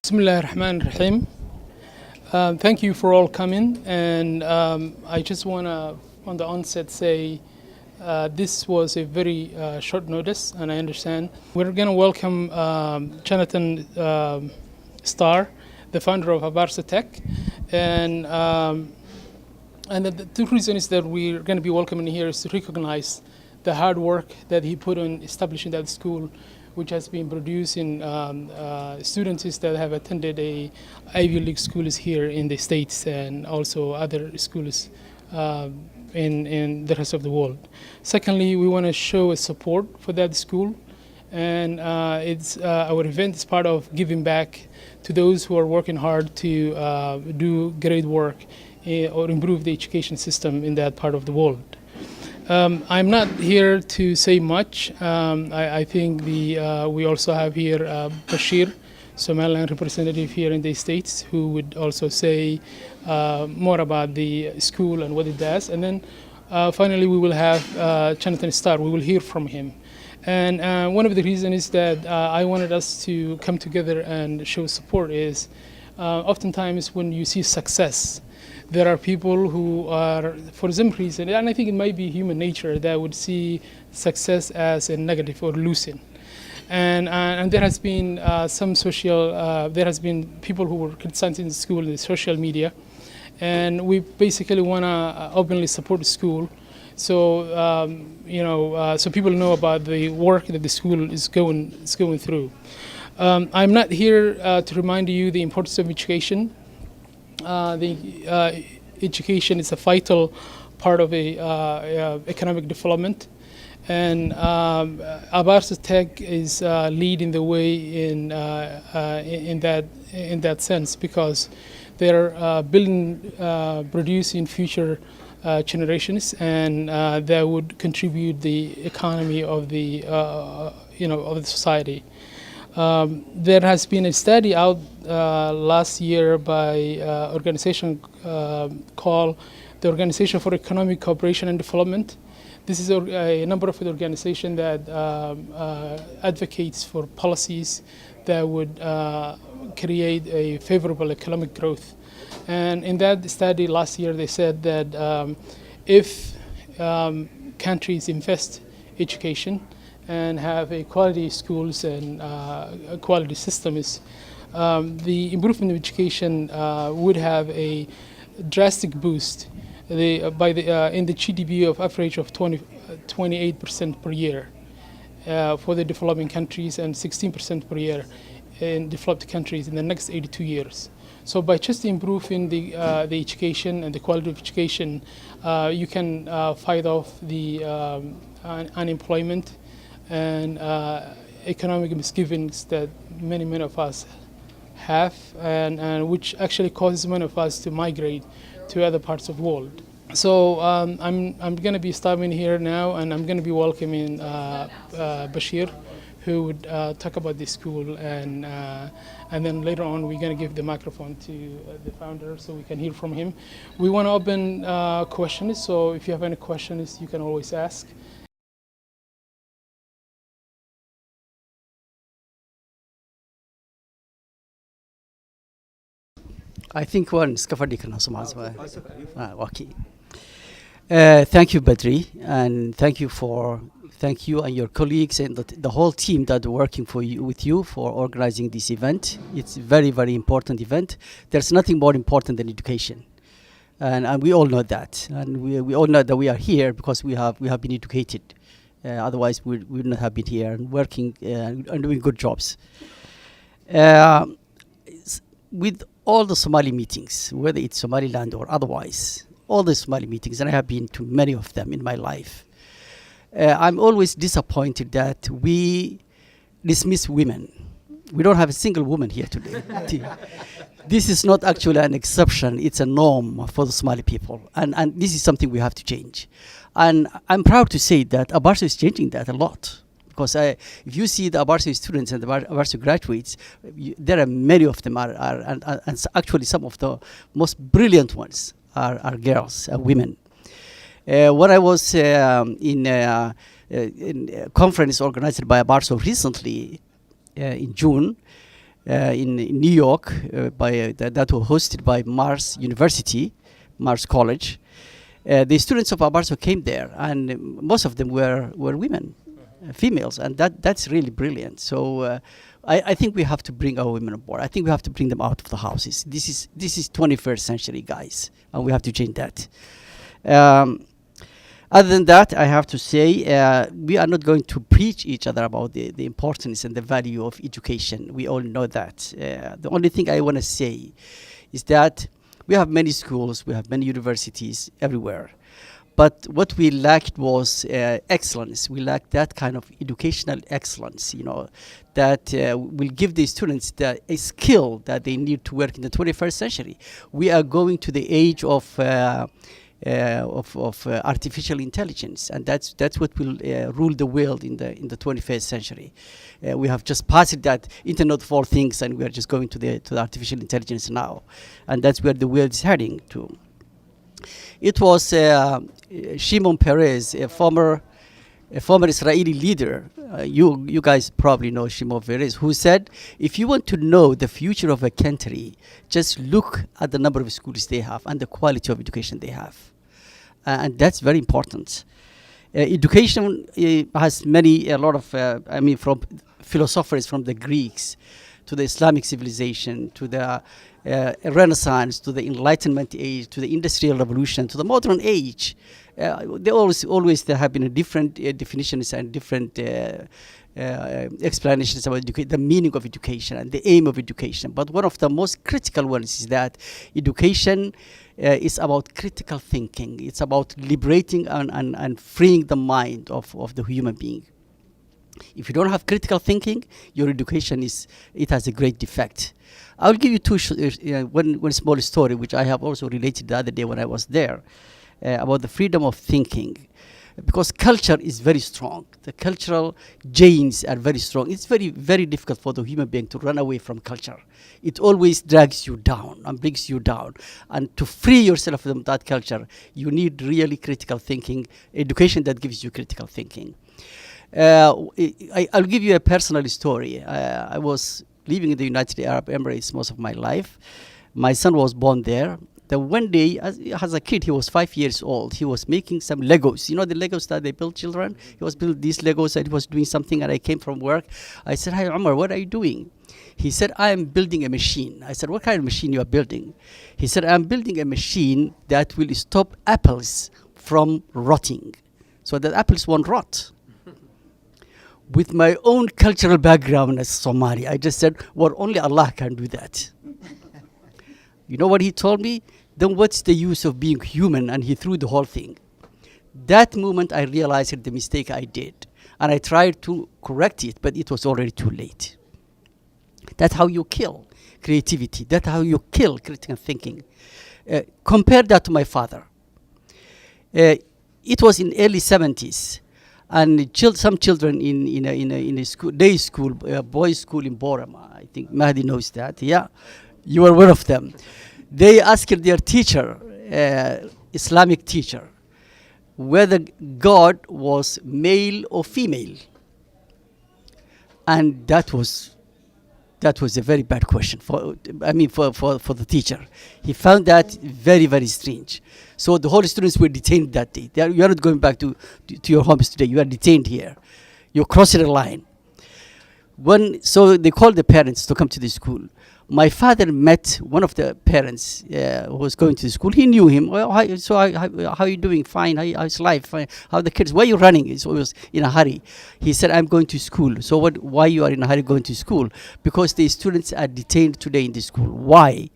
Bismillah ar-Rahman ar-Rahim. Thank you for all coming, and I just want to, on the onset, say this was a very short notice, and I understand. We're going to welcome Jonathan Starr, the founder of Abaarso Tech, and the two reasons that we're going to be welcoming here is to recognize the hard work that he put on establishing that school, which has been producing students that have attended Ivy League schools here in the States and also other schools in the rest of the world. Secondly, we want to show a support for that school, and our event is part of giving back to those who are working hard to do great work or improve the education system in that part of the world. I'm not here to say much. I think we also have here Bashir, Somaliland representative here in the States, who would also say more about the school and what it does. And then finally, we will have Jonathan Starr. We will hear from him. And one of the reasons is that I wanted us to come together and show support is oftentimes when you see success, there are people who are, for some reason, and I think it might be human nature, that would see success as a negative or losing. And there has been there has been people who were criticizing the school in the social media, and we basically want to openly support the school. So so people know about the work that the school is going through. I'm not here to remind you the importance of education. Education is a vital part of economic development, and Abaarso Tech is leading the way in that sense, because they're producing future generations, and that would contribute the economy of the of the society. There has been a study out last year by organization called the Organization for Economic Cooperation and Development. This is a number of organizations that advocates for policies that would create a favorable economic growth. And in that study last year, they said that if countries invest in education and have a quality schools and a quality systems, the improvement of education would have a drastic boost in the GDP of average of 28% per year for the developing countries, and 16% per year in developed countries in the next 82 years. So by just improving the education and the quality of education, you can fight off the unemployment and economic misgivings that many of us have, and which actually causes many of us to migrate to other parts of the world. So I'm going to be stopping here now, and I'm going to be welcoming Bashir, who would talk about the school, and then later on we're going to give the microphone to the founder so we can hear from him. We want to open questions, so if you have any questions, you can always ask. I think one is covered. Okay. Thank you, Badri, and thank you and your colleagues and the whole team that are working with you for organizing this event. It's a very, very important event. There's nothing more important than education, and we all know that, and we all know that we are here because we have been educated. Otherwise, we would not have been here and working and doing good jobs. With all the Somali meetings, whether it's Somaliland or otherwise, all the Somali meetings, and I have been to many of them in my life, I'm always disappointed that we dismiss women. We don't have a single woman here today. This is not actually an exception, it's a norm for the Somali people, and this is something we have to change. And I'm proud to say that Abaarso is changing that a lot. Because if you see the Abaarso students and the Abaarso graduates, there are many of them and actually some of the most brilliant ones are girls, women. When I was in a conference organized by Abaarso recently in June, in New York that were hosted by Mars University, Mars College. The students of Abaarso came there, and most of them were women, females, and that's really brilliant. So I think we have to bring our women on board. I think we have to bring them out of the houses. This is 21st century, guys, and we have to change that. Other than that, I have to say we are not going to preach each other about the importance and the value of education. We all know that. The only thing I want to say is that we have many schools, we have many universities everywhere. But what we lacked was excellence. We lacked that kind of educational excellence, you know, that will give the students a skill that they need to work in the 21st century. We are going to the age of artificial intelligence, and that's what will rule the world in the 21st century. We have just passed that Internet of all things, and we are just going to the artificial intelligence now, and that's where the world is heading to. It was Shimon Peres, a former Israeli leader. You guys probably know Shimon Peres, who said, if you want to know the future of a country, just look at the number of schools they have and the quality of education they have. And that's very important. Education has a lot of, from philosophers from the Greeks to the Islamic civilization, to the Renaissance, to the Enlightenment age, to the Industrial Revolution, to the modern age. They always there have been different definitions and different explanations about the meaning of education and the aim of education. But one of the most critical ones is that education is about critical thinking. It's about liberating and freeing the mind of the human being. If you don't have critical thinking, your education it has a great defect. I'll give you one small story, which I have also related the other day when I was there, about the freedom of thinking. Because culture is very strong. The cultural genes are very strong. It's very, very difficult for the human being to run away from culture. It always drags you down and brings you down. And to free yourself from that culture, you need really critical thinking, education that gives you critical thinking. I'll give you a personal story. I was living in the United Arab Emirates most of my life. My son was born there. Then one day, as a kid, he was 5 years old. He was making some Legos. You know the Legos that they build children? He was building these Legos and he was doing something, and I came from work. I said, "Hi, Omar, what are you doing?" He said, "I am building a machine." I said, "What kind of machine you are building?" He said, "I'm building a machine that will stop apples from rotting, so that apples won't rot." With my own cultural background as Somali, I just said, well, only Allah can do that. You know what he told me? Then what's the use of being human? And he threw the whole thing. That moment I realized the mistake I did. And I tried to correct it, but it was already too late. That's how you kill creativity. That's how you kill critical thinking. Compare that to my father. It was in early 70s. And some children in a school, day school, boys' school in Borama, I think Mahdi knows that. Yeah, you were one of them. They asked their teacher, Islamic teacher, whether God was male or female, and that was a very bad question for the teacher. He found that very, very strange. So the whole students were detained that day. You are not going back to your homes today. You are detained here. You're crossing the line. So they called the parents to come to the school. My father met one of the parents who was going to the school. He knew him. Well, how are you doing? Fine. How's life? Fine. How are the kids? Why are you running? So he was in a hurry. He said, "I'm going to school." So why you are in a hurry going to school? Because the students are detained today in the school. Why?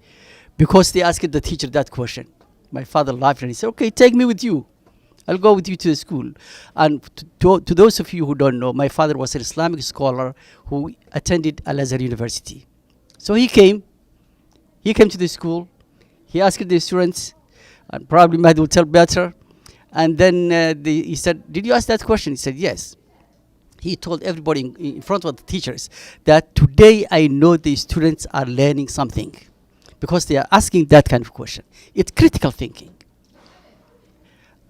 Because they asked the teacher that question. My father laughed and he said, "Okay, take me with you. I'll go with you to the school." And to those of you who don't know, my father was an Islamic scholar who attended Al-Azhar University. So he came to the school, he asked the students, and probably Mahdi will tell better, and then he said, "Did you ask that question?" He said, "Yes." He told everybody in front of the teachers that today I know the students are learning something because they are asking that kind of question. It's critical thinking.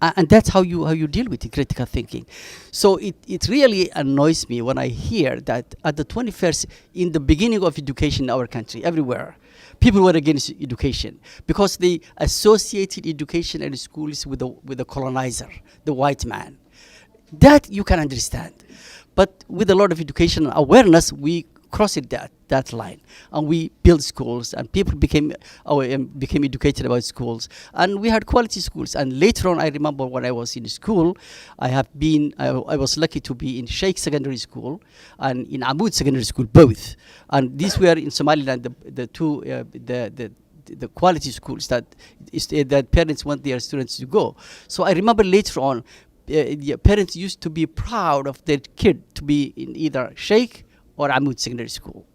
And that's how you deal with it, critical thinking. So it really annoys me when I hear that at the 21st, in the beginning of education in our country, everywhere, people were against education because they associated education and schools with the colonizer, the white man. That you can understand. But with a lot of education and awareness, we crossed that line, and we built schools, and people became educated about schools, and we had quality schools. And later on, I remember when I was in school, I was lucky to be in Sheikh Secondary School and in Amud Secondary School, both. And these were in Somaliland the quality schools that parents want their students to go. So I remember later on, the parents used to be proud of their kid to be in either Sheikh or Amud Secondary School,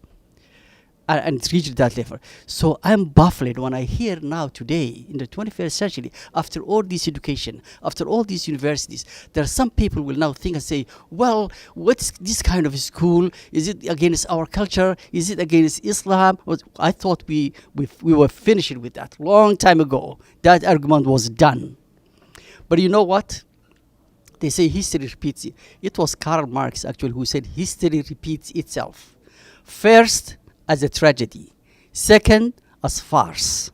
and it reached that level. So I'm baffled when I hear now today, in the 21st century, after all this education, after all these universities, there are some people will now think and say, well, what's this kind of school? Is it against our culture? Is it against Islam? I thought we were finished with that long time ago. That argument was done. But you know what? They say history repeats it. It was Karl Marx, actually, who said history repeats itself. First, as a tragedy. Second, as farce.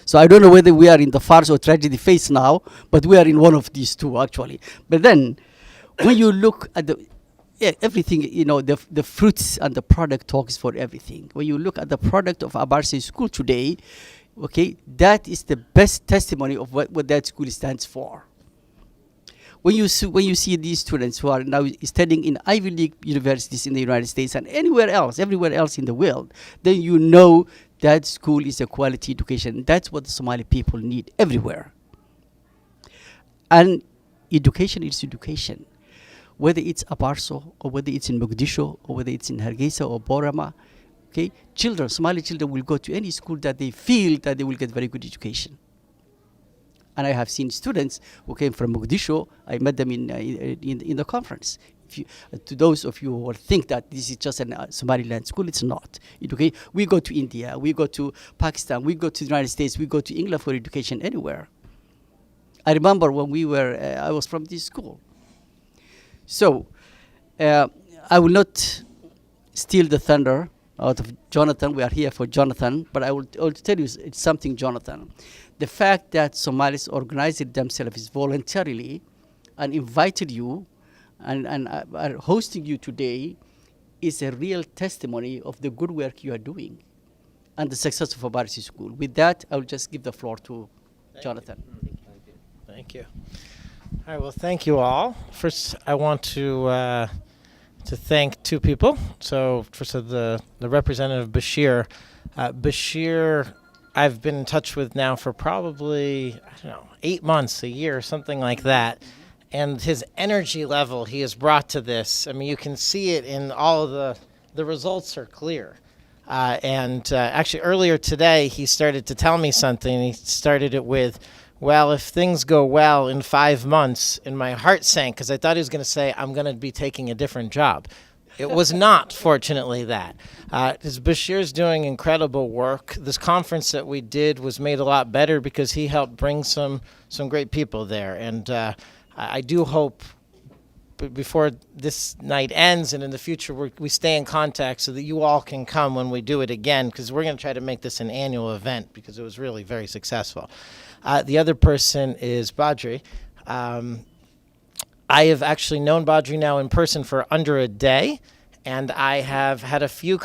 So I don't know whether we are in the farce or tragedy phase now, but we are in one of these two, actually. But then, when you look at everything, the fruits and the product talks for everything. When you look at the product of Abaarso School today, okay, that is the best testimony of what that school stands for. When you see these students who are now studying in Ivy League universities in the United States and everywhere else in the world, then you know that school is a quality education. That's what the Somali people need everywhere. And education is education. Whether it's Abaarso, or whether it's in Mogadishu, or whether it's in Hargeisa or Borama, okay, Somali children will go to any school that they feel that they will get very good education. And I have seen students who came from Mogadishu. I met them in the conference. To those of you who think that this is just a Somaliland school, it's not. Okay, we go to India, we go to Pakistan, we go to the United States, we go to England for education anywhere. I remember when I was from this school. So I will not steal the thunder out of Jonathan. We are here for Jonathan, but I will tell you it's something, Jonathan. The fact that Somalis organized themselves voluntarily and invited you and are hosting you today is a real testimony of the good work you are doing and the success of Abaarso School. With that, I will just give the floor to Jonathan. Thank you. All right, well, thank you all. First, I want to thank two people. So first, the representative Bashir. Bashir, I've been in touch with now for probably, 8 months, a year, something like that. And his energy level he has brought to this, I mean, you can see it in all of the results are clear. Actually, earlier today, he started to tell me something. He started it with, well, if things go well in 5 months, and my heart sank because I thought he was going to say, I'm going to be taking a different job. It was not, fortunately, that. Bashir's doing incredible work. This conference that we did was made a lot better because he helped bring some great people there. And I do hope before this night ends and in the future we stay in contact so that you all can come when we do it again, because we're going to try to make this an annual event because it was really very successful. The other person is Badri. I have actually known Badri now in person for under a day, and I have had a few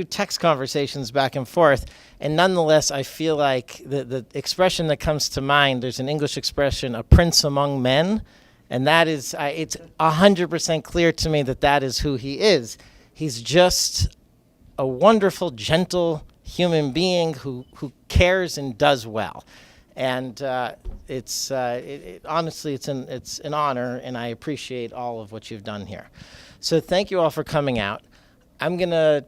text conversations back and forth, and nonetheless, I feel like the expression that comes to mind, there's an English expression, a prince among men, and that is, it's 100% clear to me that is who he is. He's just a wonderful, gentle human being who cares and does well. And honestly, it's an honor, and I appreciate all of what you've done here. So thank you all for coming out. I'm going to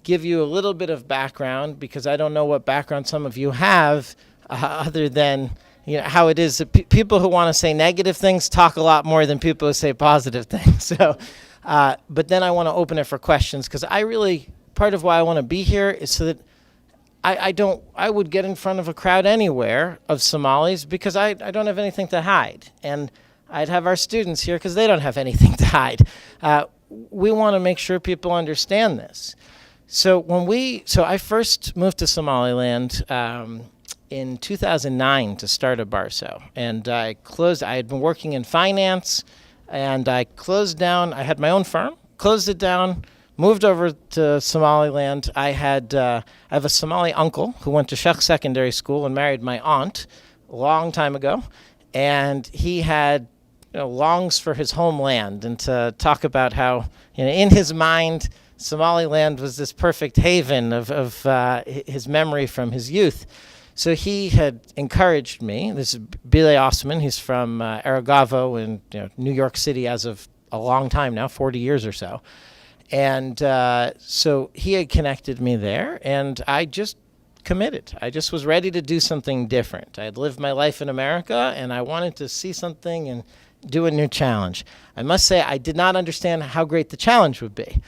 give you a little bit of background because I don't know what background some of you have other than how it is. People who want to say negative things talk a lot more than people who say positive things. So, but then I want to open it for questions because part of why I want to be here is so that I would get in front of a crowd anywhere of Somalis because I don't have anything to hide. And I'd have our students here because they don't have anything to hide. We want to make sure people understand this. So I first moved to Somaliland in 2009 to start Abaarso. And I had been working in finance, and I closed down. I had my own firm, closed it down, moved over to Somaliland. I have a Somali uncle who went to Sheikh Secondary School and married my aunt a long time ago. And he had longs for his homeland, and to talk about how, in his mind, Somaliland was this perfect haven of his memory from his youth. So he had encouraged me. This is Bile Osman. He's from Aragavo in New York City as of a long time now, 40 years or so. And so he had connected me there, and I just committed. I just was ready to do something different. I had lived my life in America, and I wanted to see something and do a new challenge. I must say I did not understand how great the challenge would be.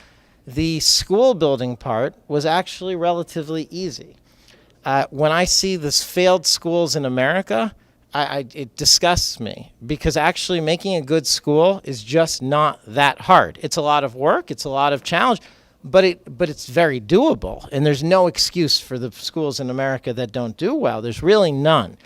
The school building part was actually relatively easy. When I see these failed schools in America, it disgusts me, because actually making a good school is just not that hard. It's a lot of work, it's a lot of challenge, but it's very doable, and there's no excuse for the schools in America that don't do well. There's really none.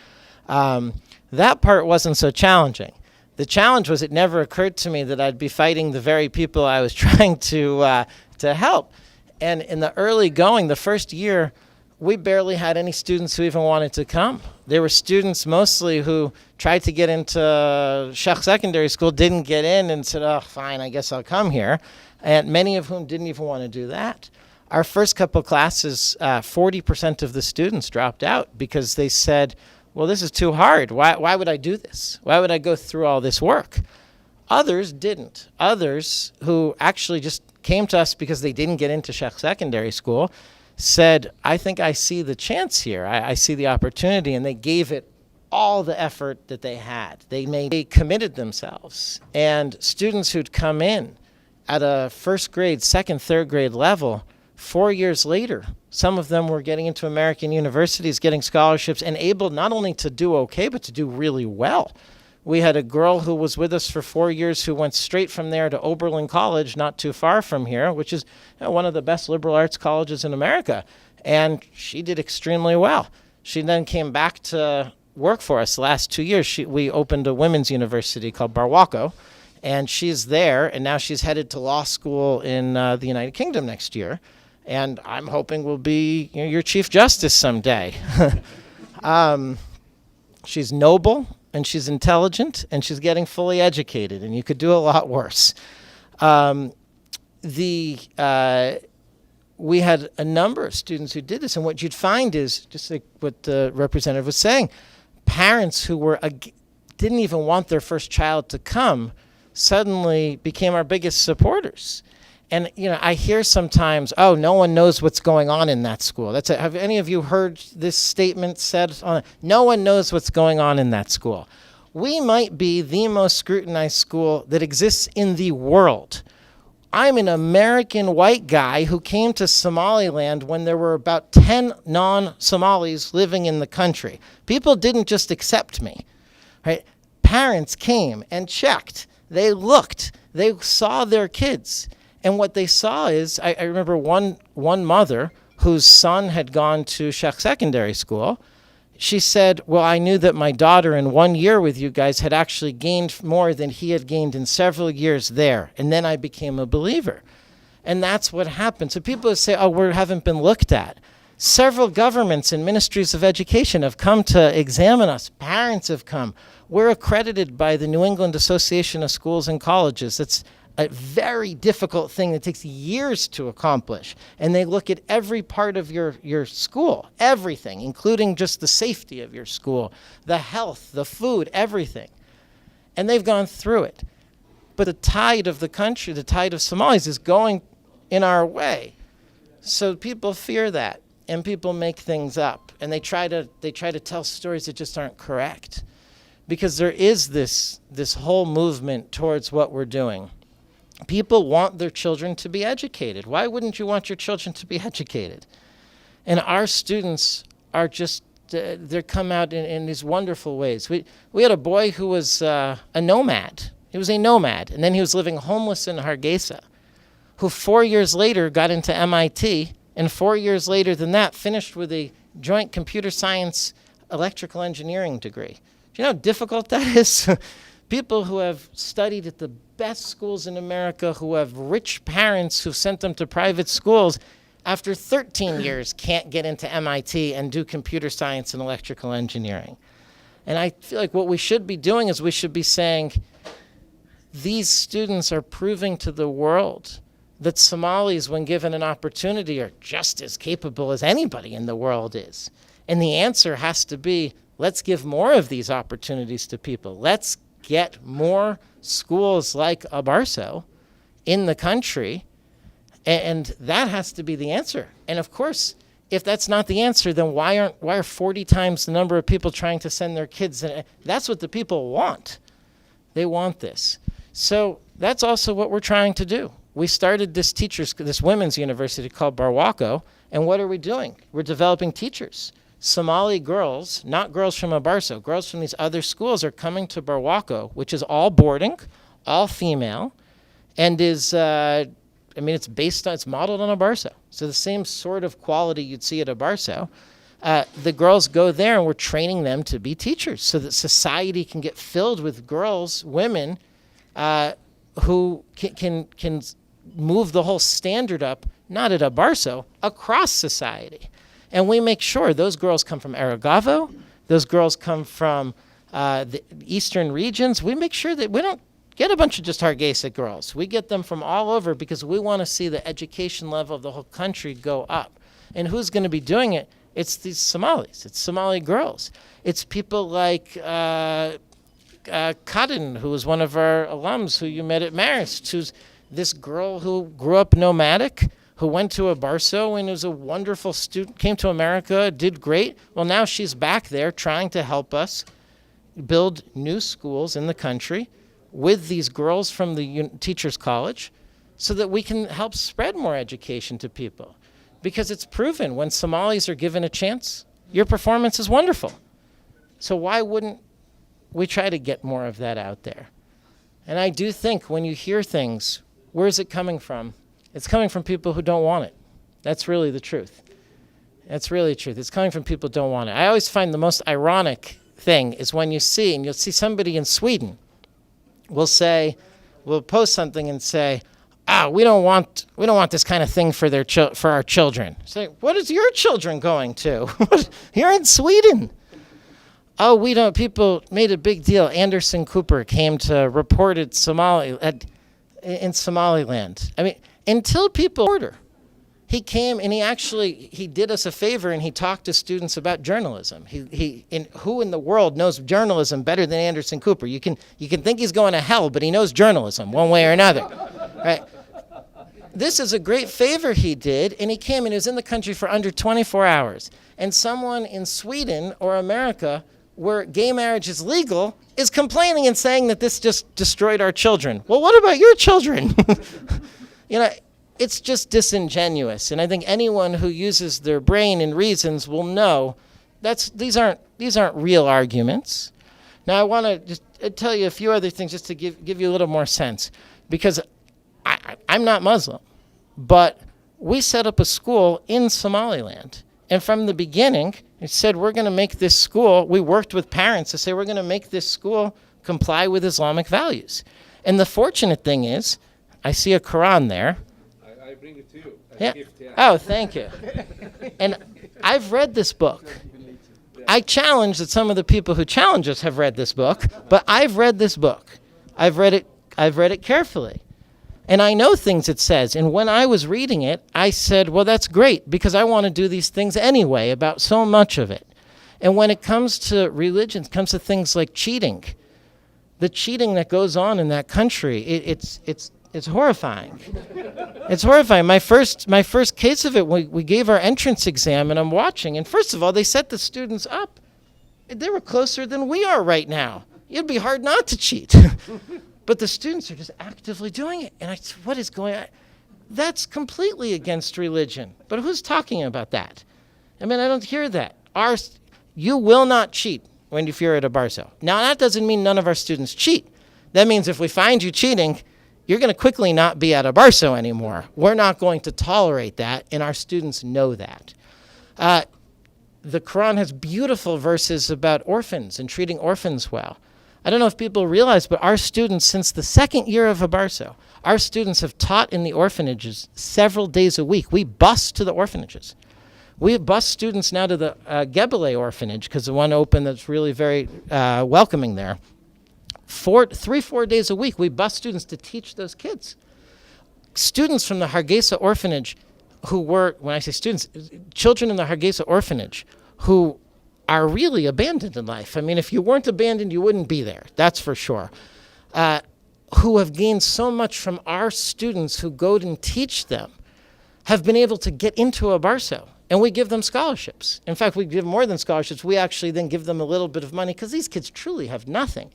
That part wasn't so challenging. The challenge was it never occurred to me that I'd be fighting the very people I was trying to help. And in the early going, the first year, we barely had any students who even wanted to come. There were students mostly who tried to get into Sheikh Secondary School, didn't get in, and said, oh, fine, I guess I'll come here. And many of whom didn't even want to do that. Our first couple classes, 40% of the students dropped out because they said, well, this is too hard. Why would I do this? Why would I go through all this work? Others didn't. Others who actually just came to us because they didn't get into Sheikh Secondary School said, I think I see the chance here. I see the opportunity, and they gave it all the effort that they had. They committed themselves. And students who'd come in at a first grade, second, third grade level, 4 years later, some of them were getting into American universities, getting scholarships, and able not only to do okay, but to do really well. We had a girl who was with us for 4 years who went straight from there to Oberlin College, not too far from here, which is one of the best liberal arts colleges in America. And she did extremely well. She then came back to work for us the last 2 years. We opened a women's university called Barwaco, and she's there, and now she's headed to law school in the United Kingdom next year. And I'm hoping will be your Chief Justice someday. She's noble, and she's intelligent, and she's getting fully educated, and you could do a lot worse. We had a number of students who did this, and what you'd find is, just like what the representative was saying, parents who didn't even want their first child to come suddenly became our biggest supporters. And I hear sometimes, oh, no one knows what's going on in that school. Have any of you heard this statement said? No one knows what's going on in that school. We might be the most scrutinized school that exists in the world. I'm an American white guy who came to Somaliland when there were about 10 non-Somalis living in the country. People didn't just accept me, right? Parents came and checked. They looked. They saw their kids. And what they saw is, I remember one mother whose son had gone to Sheikh Secondary School. She said, well, I knew that my daughter in 1 year with you guys had actually gained more than he had gained in several years there. And then I became a believer. And that's what happened. So people say, oh, we haven't been looked at. Several governments and ministries of education have come to examine us. Parents have come. We're accredited by the New England Association of Schools and Colleges. That's a very difficult thing that takes years to accomplish. And they look at every part of your school, everything, including just the safety of your school, the health, the food, everything. And they've gone through it. But the tide of the country, the tide of Somalis is going in our way. So people fear that, and people make things up, and they try to tell stories that just aren't correct. Because there is this whole movement towards what we're doing. People want their children to be educated. Why wouldn't you want your children to be educated? And our students are just, they come out in these wonderful ways. We had a boy who was a nomad. He was a nomad, and then he was living homeless in Hargeisa, who 4 years later got into MIT, and 4 years later than that finished with a joint computer science electrical engineering degree. Do you know how difficult that is? People who have studied at the best schools in America, who have rich parents who sent them to private schools, after 13 years can't get into MIT and do computer science and electrical engineering. And I feel like what we should be doing is we should be saying, these students are proving to the world that Somalis, when given an opportunity, are just as capable as anybody in the world is. And the answer has to be, let's give more of these opportunities to people. Let's get more schools like Abaarso in the country, and that has to be the answer. And of course, if that's not the answer, then why are 40 times the number of people trying to send their kids? And that's what the people want. They want this. So that's also what we're trying to do. We started this women's university called Barwaco, and what are we doing? We're developing teachers. Somali girls, not girls from Abaarso, girls from these other schools are coming to Barwaco, which is all boarding, all female, and is, it's modeled on Abaarso. So the same sort of quality you'd see at Abaarso. The girls go there, and we're training them to be teachers so that society can get filled with girls, women, who can move the whole standard up, not at Abaarso, across society. And we make sure those girls come from Aragavo, those girls come from the eastern regions. We make sure that we don't get a bunch of just Hargeisa girls. We get them from all over because we want to see the education level of the whole country go up. And who's going to be doing it? It's these Somalis. It's Somali girls. It's people like Kadin, who was one of our alums who you met at Marist, who's this girl who grew up nomadic, who went to Abaarso and was a wonderful student, came to America, did great. Well, now she's back there trying to help us build new schools in the country with these girls from the Teachers College so that we can help spread more education to people. Because it's proven when Somalis are given a chance, your performance is wonderful. So why wouldn't we try to get more of that out there? And I do think when you hear things, where is it coming from? It's coming from people who don't want it. That's really the truth. That's really the truth. It's coming from people who don't want it. I always find the most ironic thing is when you'll see somebody in Sweden will post something and say, we don't want this kind of thing for our children. Say, what is your children going to? You're in Sweden. Oh, we don't. People made a big deal. Anderson Cooper came to report in Somaliland. I mean, until people order, he came and he did us a favor and he talked to students about journalism. Who in the world knows journalism better than Anderson Cooper? You can think he's going to hell, but he knows journalism one way or another, right? This is a great favor he did, and he came and he was in the country for under 24 hours. And someone in Sweden or America, where gay marriage is legal, is complaining and saying that this just destroyed our children. Well, what about your children? It's just disingenuous. And I think anyone who uses their brain and reasons will know these aren't real arguments. Now, I want to just tell you a few other things just to give you a little more sense, because I'm not Muslim, but we set up a school in Somaliland. And from the beginning, it said, we're going to make this school, we worked with parents to say, we're going to make this school comply with Islamic values. And the fortunate thing is, I see a Quran there. I bring it to you. Yeah. Oh, thank you. And I've read this book. I challenge that some of the people who challenge us have read this book, but I've read this book. I've read it carefully. And I know things it says. And when I was reading it, I said, well, that's great, because I want to do these things anyway about so much of it. And when it comes to religion, it comes to things like cheating, the cheating that goes on in that country, it's horrifying. It's horrifying. My first case of it, we gave our entrance exam, and I'm watching. And first of all, they set the students up. They were closer than we are right now. It'd be hard not to cheat. But the students are just actively doing it. And I said, what is going on? That's completely against religion. But who's talking about that? I mean, I don't hear that. You will not cheat if you're at Abaarso. Now, that doesn't mean none of our students cheat. That means if we find you cheating, you're going to quickly not be at Abaarso anymore. We're not going to tolerate that, and our students know that. The Quran has beautiful verses about orphans and treating orphans well. I don't know if people realize, but our students, since the second year of Abaarso, our students have taught in the orphanages several days a week. We bus to the orphanages. We bus students now to the Gebele orphanage, because the one open that's really very welcoming there. 4 days a week, we bus students to teach those kids. Students from the Hargeisa orphanage who were, when I say students, children in the Hargeisa orphanage who are really abandoned in life. I mean, if you weren't abandoned, you wouldn't be there. That's for sure. Who have gained so much from our students who go and teach them, have been able to get into Abaarso. And we give them scholarships. In fact, we give more than scholarships. We actually then give them a little bit of money because these kids truly have nothing.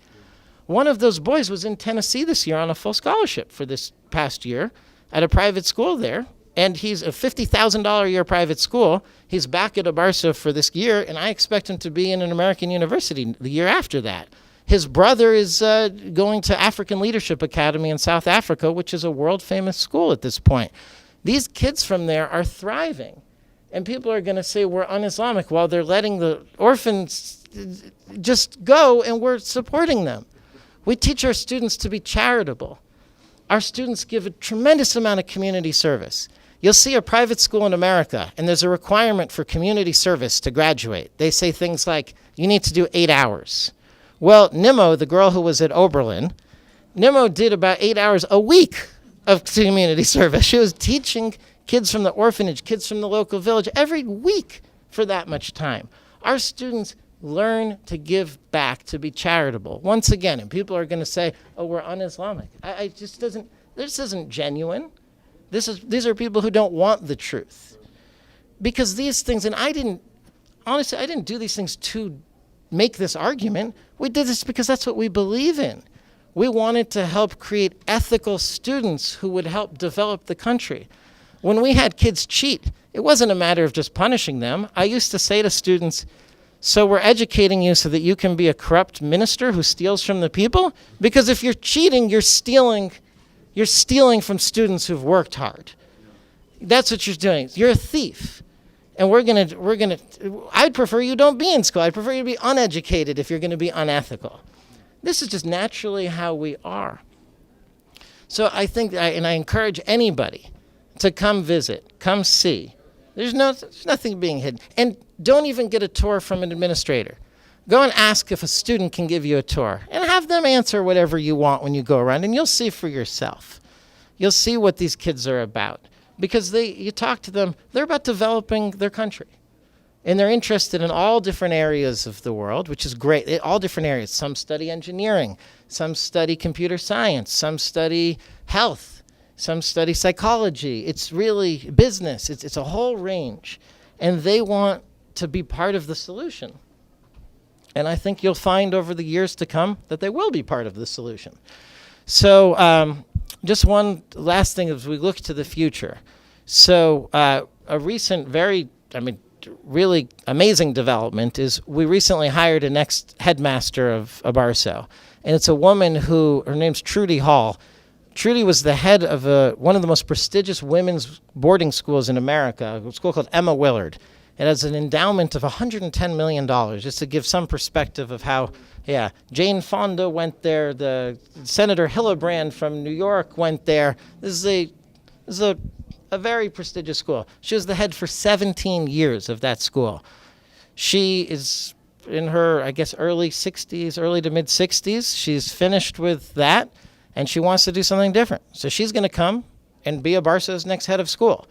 One of those boys was in Tennessee this year on a full scholarship for this past year at a private school there. And he's a $50,000 a year private school. He's back at Abaarso for this year, and I expect him to be in an American university the year after that. His brother is going to African Leadership Academy in South Africa, which is a world-famous school at this point. These kids from there are thriving. And people are going to say we're un-Islamic while they're letting the orphans just go, and we're supporting them. We teach our students to be charitable. Our students give a tremendous amount of community service. You'll see a private school in America, and there's a requirement for community service to graduate. They say things like, you need to do 8 hours. Well, Nimmo, the girl who was at Oberlin, Nimmo did about 8 hours a week of community service. She was teaching kids from the orphanage, kids from the local village, every week for that much time. Our students learn to give back, to be charitable. Once again, and people are going to say, oh, we're un-Islamic. This isn't genuine. These are people who don't want the truth. Because these things, and I didn't do these things to make this argument. We did this because that's what we believe in. We wanted to help create ethical students who would help develop the country. When we had kids cheat, it wasn't a matter of just punishing them. I used to say to students, so we're educating you so that you can be a corrupt minister who steals from the people? Because if you're cheating, you're stealing from students who've worked hard. That's what you're doing. You're a thief. And I'd prefer you don't be in school. I'd prefer you to be uneducated if you're going to be unethical. This is just naturally how we are. So I think, and I encourage anybody to come visit, come see. There's nothing being hidden. And don't even get a tour from an administrator. Go and ask if a student can give you a tour, and have them answer whatever you want when you go around, and you'll see for yourself. You'll see what these kids are about. Because you talk to them, they're about developing their country. And they're interested in all different areas of the world, which is great. All different areas. Some study engineering, some study computer science, some study health, some study psychology. It's really business. It's a whole range. And they want to be part of the solution. And I think you'll find over the years to come that they will be part of the solution. So just one last thing as we look to the future. So a recent really amazing development is we recently hired a next headmaster of Abaarso. And it's a woman her name's Trudy Hall. Trudy was the head of one of the most prestigious women's boarding schools in America, a school called Emma Willard. It has an endowment of $110 million, just to give some perspective of how, Jane Fonda went there, the Senator Hildebrand from New York went there. This is a very prestigious school. She was the head for 17 years of that school. She is in her, early to mid 60s. She's finished with that, and she wants to do something different. So she's going to come and be Abaarso's next head of school.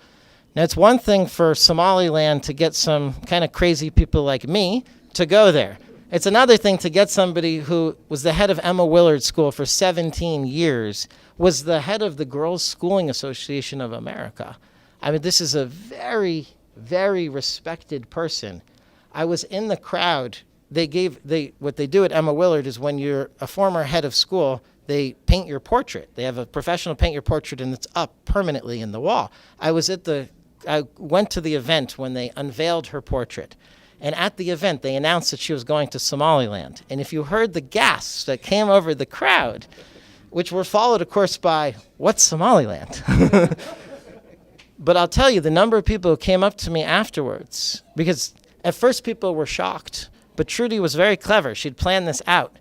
Now, it's one thing for Somaliland to get some kind of crazy people like me to go there. It's another thing to get somebody who was the head of Emma Willard School for 17 years, was the head of the Girls Schooling Association of America. I mean, this is a very, very respected person. I was in the crowd. What they do at Emma Willard is when you're a former head of school, they paint your portrait. They have a professional paint your portrait, and it's up permanently in the wall. I was at the I went to the event when they unveiled her portrait. And at the event, they announced that she was going to Somaliland. And if you heard the gasps that came over the crowd, which were followed, of course, by, "What's Somaliland?" But I'll tell you, the number of people who came up to me afterwards, because at first people were shocked, but Trudy was very clever. She'd planned this out.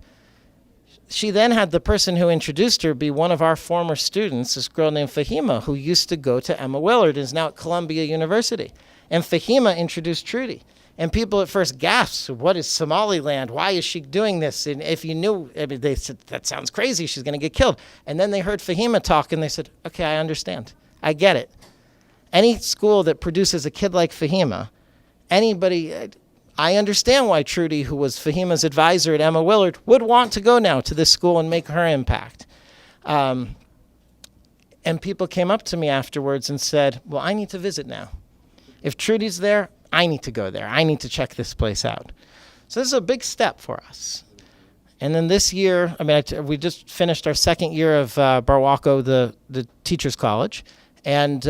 She then had the person who introduced her be one of our former students, this girl named Fahima, who used to go to Emma Willard and is now at Columbia University. And Fahima introduced Trudy. And people at first gasped, "What is Somaliland? Why is she doing this?" And if you knew, I mean, they said, "That sounds crazy. She's going to get killed." And then they heard Fahima talk, and they said, "Okay, I understand. I get it." Any school that produces a kid like Fahima, anybody, I understand why Trudy, who was Fahima's advisor at Emma Willard, would want to go now to this school and make her impact. And people came up to me afterwards and said, "Well, I need to visit now. If Trudy's there, I need to go there. I need to check this place out." So this is a big step for us. And then this year, I mean, we just finished our second year of Barwaco, the Teachers College. And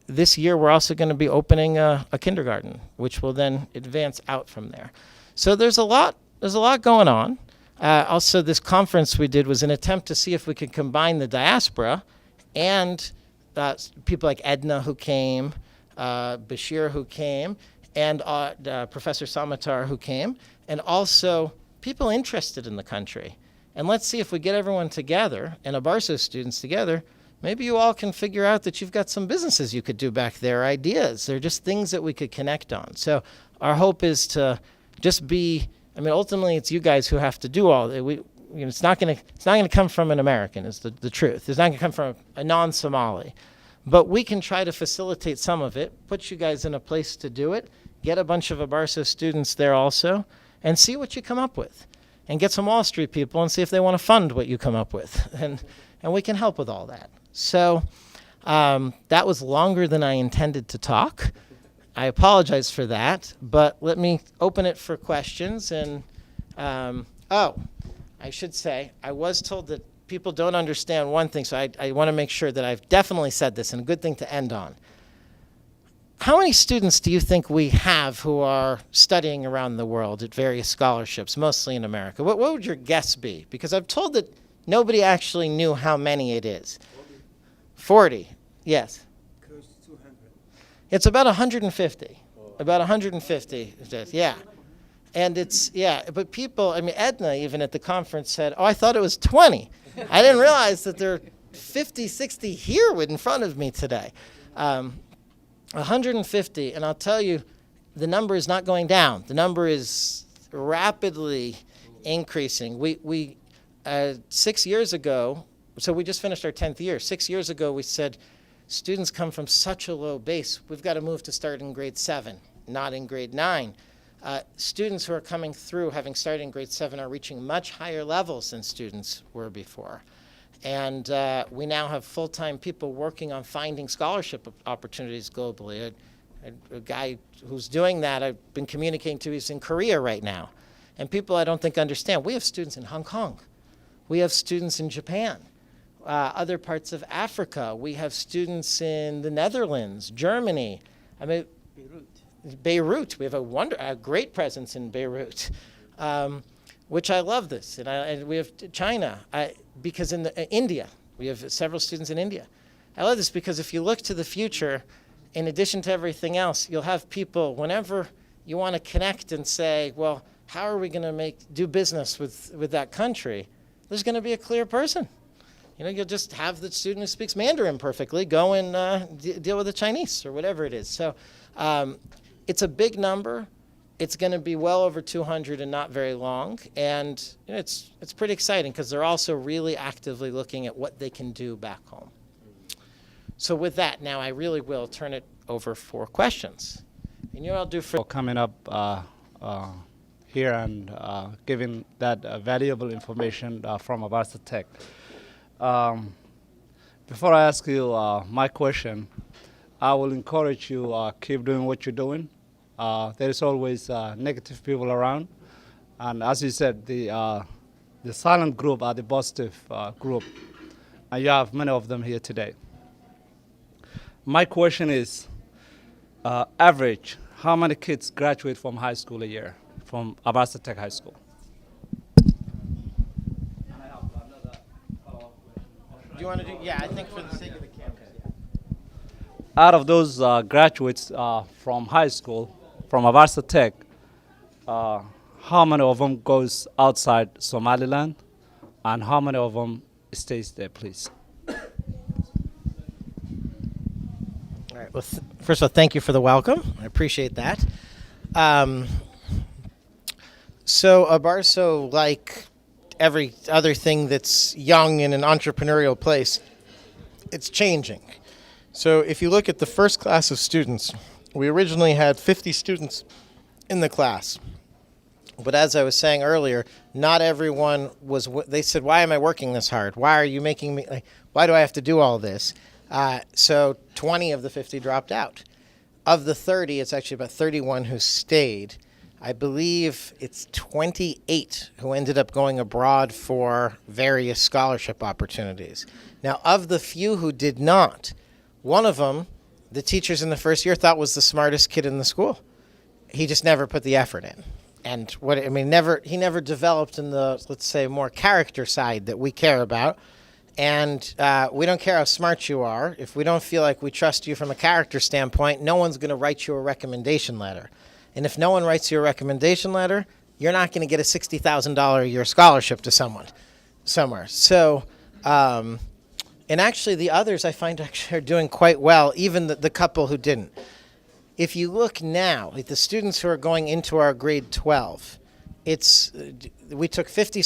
this year, we're also going to be opening a kindergarten, which will then advance out from there. So there's a lot going on. Also, this conference we did was an attempt to see if we could combine the diaspora and people like Edna who came, Bashir who came, and Professor Samatar who came, and also people interested in the country. And let's see if we get everyone together and Abaarso students together, maybe you all can figure out that you've got some businesses you could do back there, ideas. They're just things that we could connect on. So our hope is to just be, I mean, ultimately it's you guys who have to do all that. It's not going to come from an American, is the truth. It's not going to come from a non-Somali. But we can try to facilitate some of it, put you guys in a place to do it, get a bunch of Abaarso students there also, and see what you come up with. And get some Wall Street people and see if they want to fund what you come up with. And we can help with all that. So that was longer than I intended to talk. I apologize for that, but let me open it for questions. And, I should say, I was told that people don't understand one thing, so I want to make sure that I've definitely said this, and a good thing to end on. How many students do you think we have who are studying around the world at various scholarships, mostly in America? What would your guess be? Because I'm told that nobody actually knew how many it is. 40, yes. Close to 200. It's about 150. About 150, yeah. And but people, I mean, Edna even at the conference said, "Oh, I thought it was 20. I didn't realize that there are 50, 60 here in front of me today." 150, and I'll tell you, the number is not going down. The number is rapidly increasing. We 6 years ago, so we just finished our 10th year. 6 years ago, we said, students come from such a low base. We've got to move to start in grade 7, not in grade 9. Students who are coming through, having started in grade 7, are reaching much higher levels than students were before. And we now have full-time people working on finding scholarship opportunities globally. A guy who's doing that, I've been communicating to, he's in Korea right now. And people I don't think understand, we have students in Hong Kong. We have students in Japan, other parts of Africa. We have students in the Netherlands, Germany. I mean, Beirut. We have a great presence in Beirut, which I love this. And we have China, because in India, we have several students in India. I love this because if you look to the future, in addition to everything else, you'll have people, whenever you want to connect and say, well, how are we going to do business with that country? There's going to be a clear person. You know, you'll just have the student who speaks Mandarin perfectly go and deal with the Chinese or whatever it is. So it's a big number. It's going to be well over 200 and not very long. And you know, it's pretty exciting because they're also really actively looking at what they can do back home. So with that, now I really will turn it over for questions. And you know what I'll do for coming up here and giving that valuable information from Abaarso Tech. Before I ask you my question, I will encourage you keep doing what you're doing. There is always negative people around, and as you said, the silent group are the positive group, and you have many of them here today. My question is, Average, how many kids graduate from high school a year from Abaarso Tech High School? Do you want to do? Yeah, I think for the sake of the cameras. Out of those graduates from high school, from Abaarso Tech, how many of them goes outside Somaliland, and how many of them stays there, please? All right. Well, first of all, thank you for the welcome. I appreciate that. So Abaarso, like every other thing that's young in an entrepreneurial place, it's changing. So if you look at the first class of students, we originally had 50 students in the class. But as I was saying earlier, not everyone was, they said, why am I working this hard? Why are you making me, like, why do I have to do all this? So 20 of the 50 dropped out. Of the 30, it's actually about 31 who stayed. I believe it's 28 who ended up going abroad for various scholarship opportunities. Now, of the few who did not, one of them, the teachers in the first year thought was the smartest kid in the school. He just never put the effort in. And he never developed in the, let's say, more character side that we care about. And we don't care how smart you are. If we don't feel like we trust you from a character standpoint, no one's going to write you a recommendation letter. And if no one writes you a recommendation letter, you're not going to get a $60,000 a year scholarship to somewhere. So, and actually the others I find actually are doing quite well, even the couple who didn't. If you look now at the students who are going into our grade 12, we take 50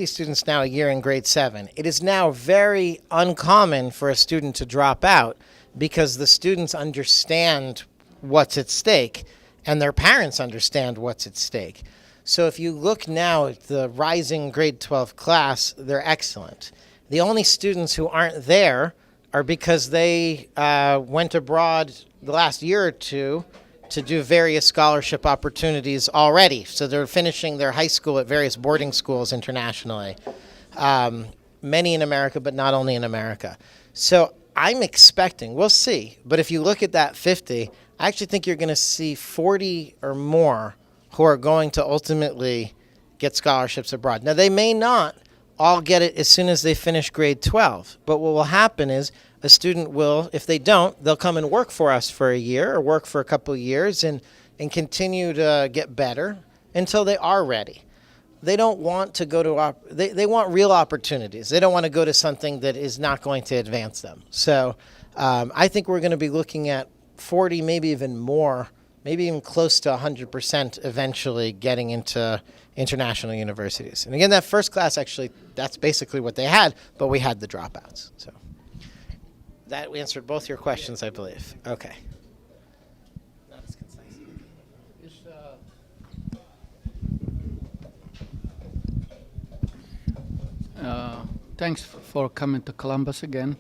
students now a year in grade 7. It is now very uncommon for a student to drop out because the students understand what's at stake and their parents understand what's at stake. So if you look now at the rising grade 12 class, they're excellent. The only students who aren't there are because they went abroad the last year or two to do various scholarship opportunities already. So they're finishing their high school at various boarding schools internationally, many in America, but not only in America. So I'm expecting, we'll see, but if you look at that 50, I actually think you're going to see 40 or more who are going to ultimately get scholarships abroad. Now, they may not all get it as soon as they finish grade 12, but what will happen is a student will, if they don't, they'll come and work for us for a year or work for a couple of years and continue to get better until they are ready. They don't want to go to, they want real opportunities. They don't want to go to something that is not going to advance them. So I think we're going to be looking at 40, maybe even more, maybe even close to 100% eventually getting into international universities. And again, that first class, actually, that's basically what they had, but we had the dropouts. So that answered both your questions, I believe. Okay. Not as concise. Thanks for coming to Columbus again.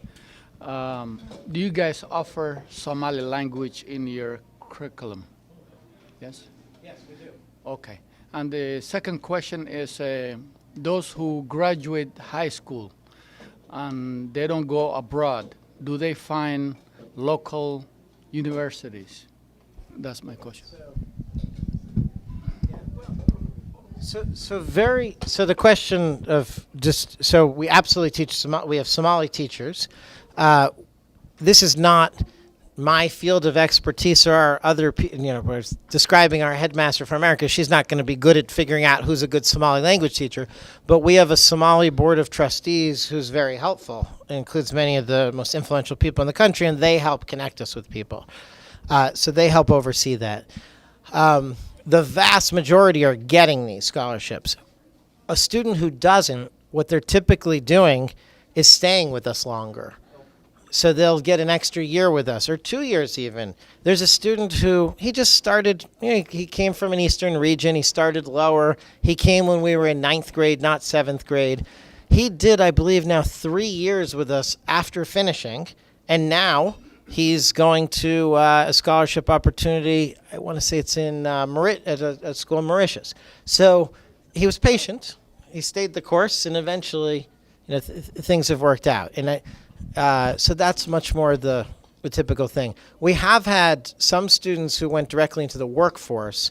Do you guys offer Somali language in your curriculum? Yes? Yes, we do. Okay. And the second question is those who graduate high school and they don't go abroad, do they find local universities? That's my question. So the question of just, so we absolutely teach, we have Somali teachers. This is not my field of expertise or our other, we're describing our headmaster for America. She's not going to be good at figuring out who's a good Somali language teacher, but we have a Somali board of trustees who's very helpful. It includes many of the most influential people in the country, and they help connect us with people. So they help oversee that. The vast majority are getting these scholarships. A student who doesn't, what they're typically doing is staying with us longer. So they'll get an extra year with us, or 2 years even. There's a student who, he just started, he came from an eastern region, he started lower. He came when we were in 9th grade, not 7th grade. He did, I believe, now 3 years with us after finishing, and now he's going to a scholarship opportunity. I want to say it's in at a school in Mauritius. So he was patient. He stayed the course, and eventually, things have worked out. And so that's much more the a typical thing. We have had some students who went directly into the workforce.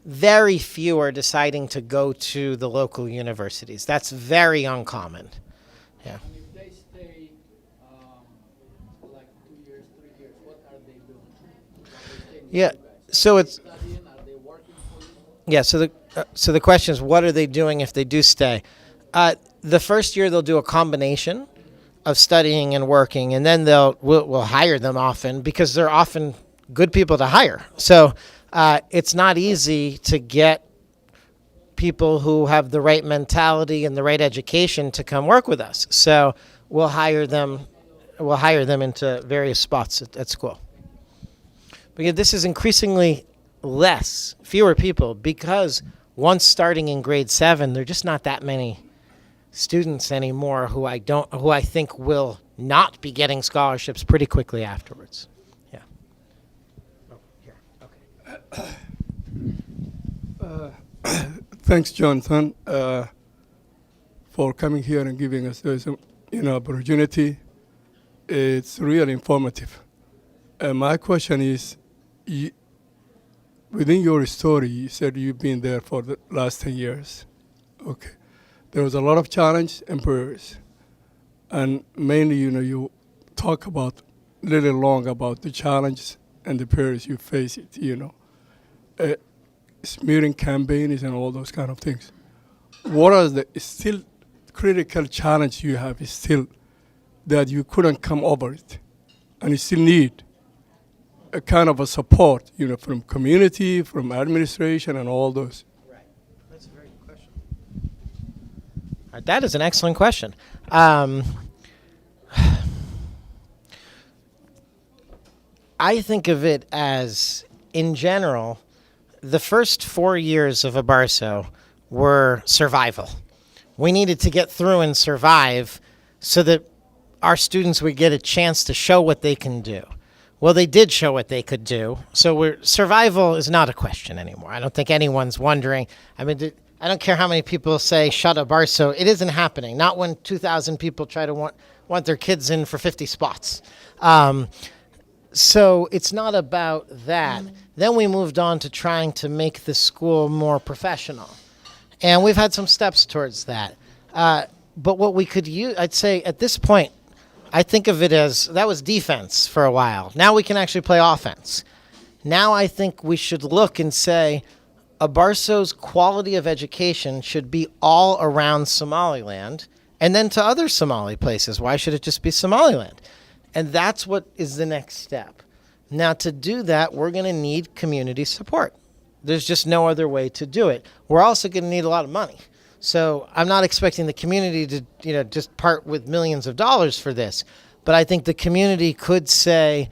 Very few are deciding to go to the local universities. That's very uncommon. Yeah. And if they stay like 2 years, 3 years, what are they doing? While they stay with Yeah. you guys? So Are it's they studying? Are they working for you? yeah. So the question is, what are they doing if they do stay? The first year they'll do a combination of studying and working, and then we'll hire them often because they're often good people to hire. So it's not easy to get people who have the right mentality and the right education to come work with us. So we'll hire them into various spots at school. Because this is increasingly fewer people, because once starting in grade 7, there are just not that many students anymore who I think will not be getting scholarships pretty quickly afterwards. Yeah. Oh, here. Okay. Thanks, Jonathan, for coming here and giving us this, opportunity. It's really informative. My question is, within your story, you said you've been there for the last 10 years. Okay. There was a lot of challenge and prayers. And mainly, you talk about really long about the challenges and the prayers you face it, smearing campaigns and all those kind of things. What are the still critical challenge you have is still that you couldn't come over it, and you still need a kind of a support, from community, from administration, and all those. Right. That's a very good question. All right, that is an excellent question. I think of it as, in general, the first 4 years of Abaarso were survival. We needed to get through and survive so that our students would get a chance to show what they can do. Well, they did show what they could do, so survival is not a question anymore. I don't think anyone's wondering. I mean, I don't care how many people say, shut Abaarso. It isn't happening. Not when 2,000 people try to want their kids in for 50 spots. So it's not about that. Then we moved on to trying to make the school more professional. And we've had some steps towards that. But what we could use, I'd say at this point, I think of it as that was defense for a while. Now we can actually play offense. Now I think we should look and say, Abaarso's quality of education should be all around Somaliland and then to other Somali places. Why should it just be Somaliland? And that's what is the next step. Now, to do that, we're going to need community support. There's just no other way to do it. We're also going to need a lot of money. So I'm not expecting the community to, just part with millions of dollars for this. But I think the community could say,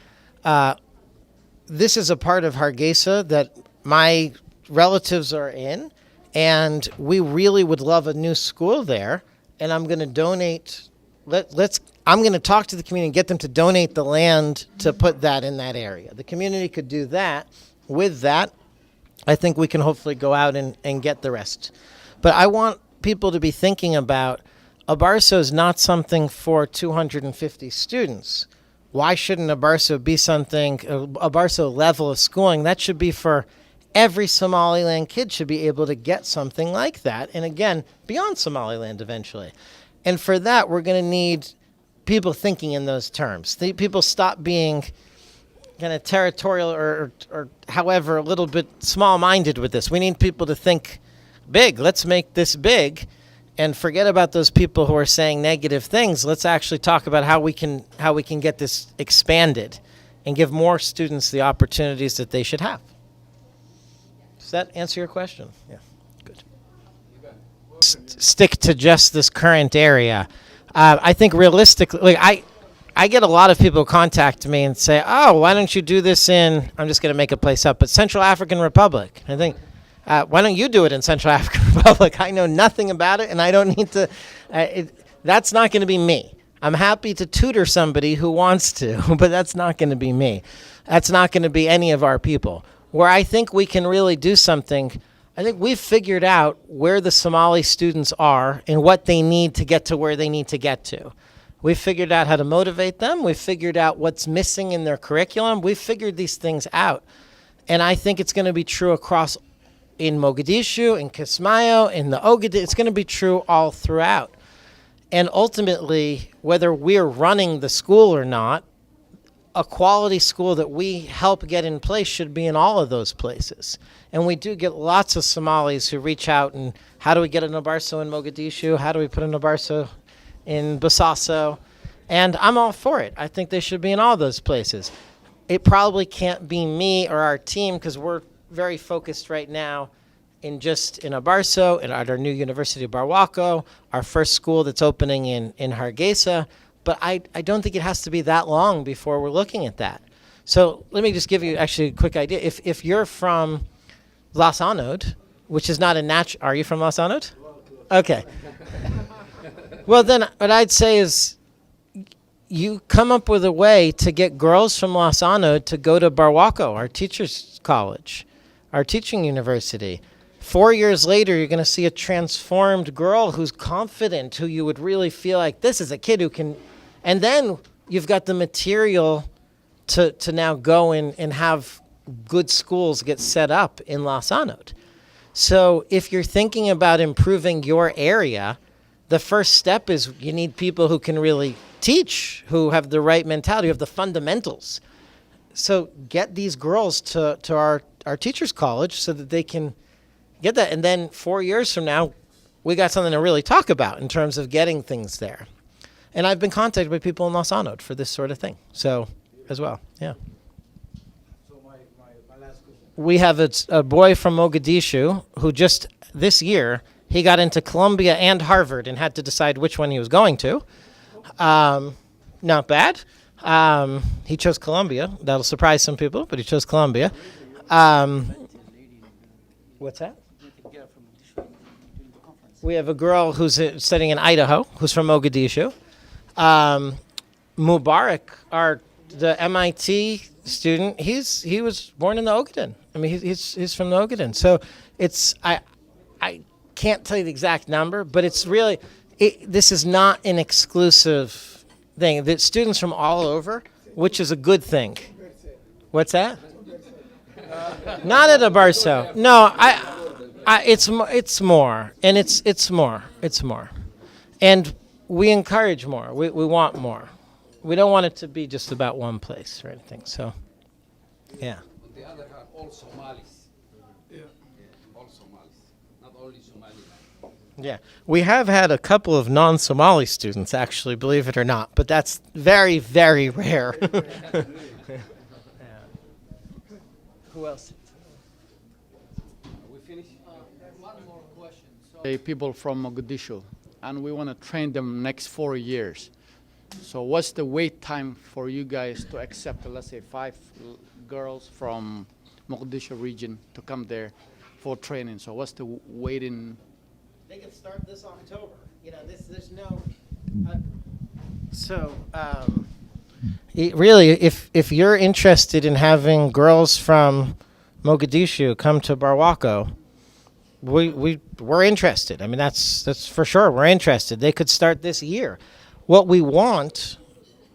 this is a part of Hargeisa that my relatives are in, and we really would love a new school there, and I'm going to donate. I'm going to talk to the community and get them to donate the land to put that in that area. The community could do that. With that, I think we can hopefully go out and get the rest. But I want people to be thinking about Abaarso is not something for 250 students. Why shouldn't Abaarso be something, Abaarso level of schooling? That should be for every Somaliland kid should be able to get something like that. And again, beyond Somaliland eventually. And for that, we're going to need people thinking in those terms. People stop being kind of territorial or however, a little bit small-minded with this. We need people to think big. Let's make this big and forget about those people who are saying negative things. Let's actually talk about how we can get this expanded and give more students the opportunities that they should have. Does that answer your question? Yeah, good. Stick to just this current area. I think realistically, I get a lot of people contact me and say, oh, why don't you do this in, I'm just going to make a place up, but Central African Republic. I think, why don't you do it in Central African Republic? I know nothing about it, and I don't need to. That's not going to be me. I'm happy to tutor somebody who wants to, but that's not going to be me. That's not going to be any of our people. Where I think we can really do something, I think we've figured out where the Somali students are and what they need to get to where they need to get to. We figured out how to motivate them. We figured out what's missing in their curriculum. We figured these things out. And I think it's going to be true across in Mogadishu, in Kismayo, in the Ogaden. It's going to be true all throughout. And ultimately, whether we're running the school or not, a quality school that we help get in place should be in all of those places. And we do get lots of Somalis who reach out and how do we get an Abaarso in Mogadishu? How do we put an Abaarso in Bosaso? And I'm all for it. I think they should be in all those places. It probably can't be me or our team because we're very focused right now in Abaarso and at our new University of Barwaco, our first school that's opening in Hargeisa. But I don't think it has to be that long before we're looking at that. So let me just give you actually a quick idea. If you're from Las Anod, which is not a natural, are you from Las Anod? Okay. Well, then what I'd say is you come up with a way to get girls from Las Anod to go to Barwaco, our teachers' college, our teaching university. 4 years later, you're going to see a transformed girl who's confident, who you would really feel like this is a kid who can. And then you've got the material to now go and have good schools get set up in Las Anod. So if you're thinking about improving your area, the first step is you need people who can really teach, who have the right mentality, who have the fundamentals. So get these girls to our teachers' college so that they can get that. And then 4 years from now, we got something to really talk about in terms of getting things there. And I've been contacted by people in Las Anod for this sort of thing. So, as well, yeah. So my last question. We have a boy from Mogadishu who just this year, he got into Columbia and Harvard and had to decide which one he was going to. Not bad. He chose Columbia. That'll surprise some people, but he chose Columbia. What's that? We have a girl who's studying in Idaho, who's from Mogadishu. Mubarak, the MIT student, he was born in the Ogaden. I mean, he's from the Ogaden. So I can't tell you the exact number, but it's really this is not an exclusive thing. The students from all over, which is a good thing. What's that? Not at Abaarso. No, it's more, and it's more, and we encourage more. We want more. We don't want it to be just about one place or anything. So, yeah. On the other hand, all Somalis. Yeah. All Somalis, not only Somaliland. Yeah, we have had a couple of non-Somali students, actually, believe it or not, but that's very, very rare. Yeah. Who else? We finished? One more question. People from Mogadishu, and we want to train them next 4 years. So what's the wait time for you guys to accept, let's say, 5 girls from Mogadishu region to come there for training? So what's the waiting? They can start this October. You know, there's no. Really, if you're interested in having girls from Mogadishu come to Barwaco, we're interested. I mean, that's for sure. We're interested. They could start this year. What we want,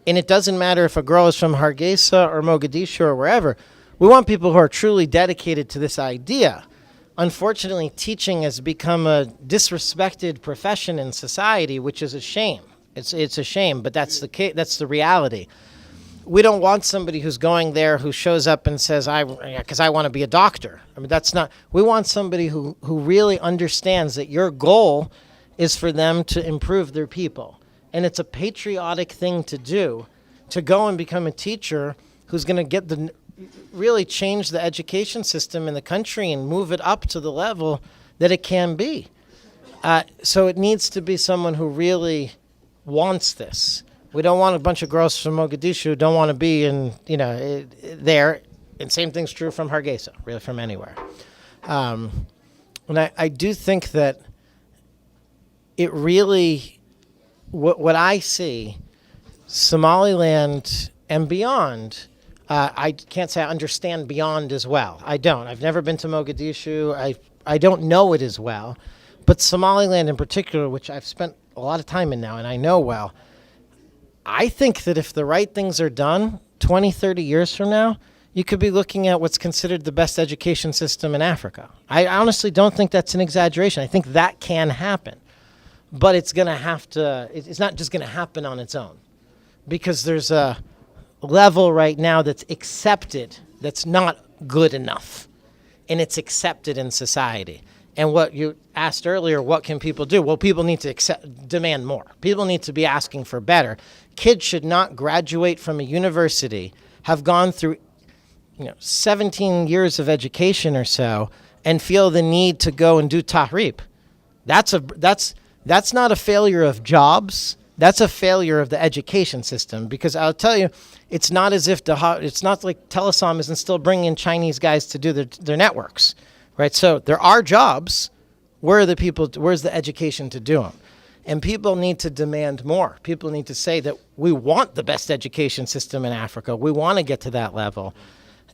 and it doesn't matter if a girl is from Hargeisa or Mogadishu or wherever, we want people who are truly dedicated to this idea. Unfortunately, teaching has become a disrespected profession in society, which is a shame. It's a shame, but that's the reality. We don't want somebody who's going there who shows up and says, because I want to be a doctor. I mean, that's not. We want somebody who really understands that your goal is for them to improve their people. And it's a patriotic thing to do, to go and become a teacher who's going to really change the education system in the country and move it up to the level that it can be. So it needs to be someone who really wants this. We don't want a bunch of girls from Mogadishu who don't want to be there. And same thing's true from Hargeisa, really from anywhere. And I do think that it really, what I see, Somaliland and beyond, I can't say I understand beyond as well. I don't. I've never been to Mogadishu. I don't know it as well. But Somaliland in particular, which I've spent a lot of time in now and I know well, I think that if the right things are done 20, 30 years from now, you could be looking at what's considered the best education system in Africa. I honestly don't think that's an exaggeration. I think that can happen. But it's going to have to, it's not just going to happen on its own. Because there's a level right now that's accepted that's not good enough. And it's accepted in society. And what you asked earlier, what can people do? Well, people need to demand more. People need to be asking for better. Kids should not graduate from a university, have gone through 17 years of education or so, and feel the need to go and do tahrib. That's not a failure of jobs. That's a failure of the education system. Because I'll tell you, it's not as if it's not like Telesom isn't still bringing in Chinese guys to do their networks. Right, so there are jobs. Where's the education to do them? And people need to demand more. People need to say that we want the best education system in Africa. We want to get to that level.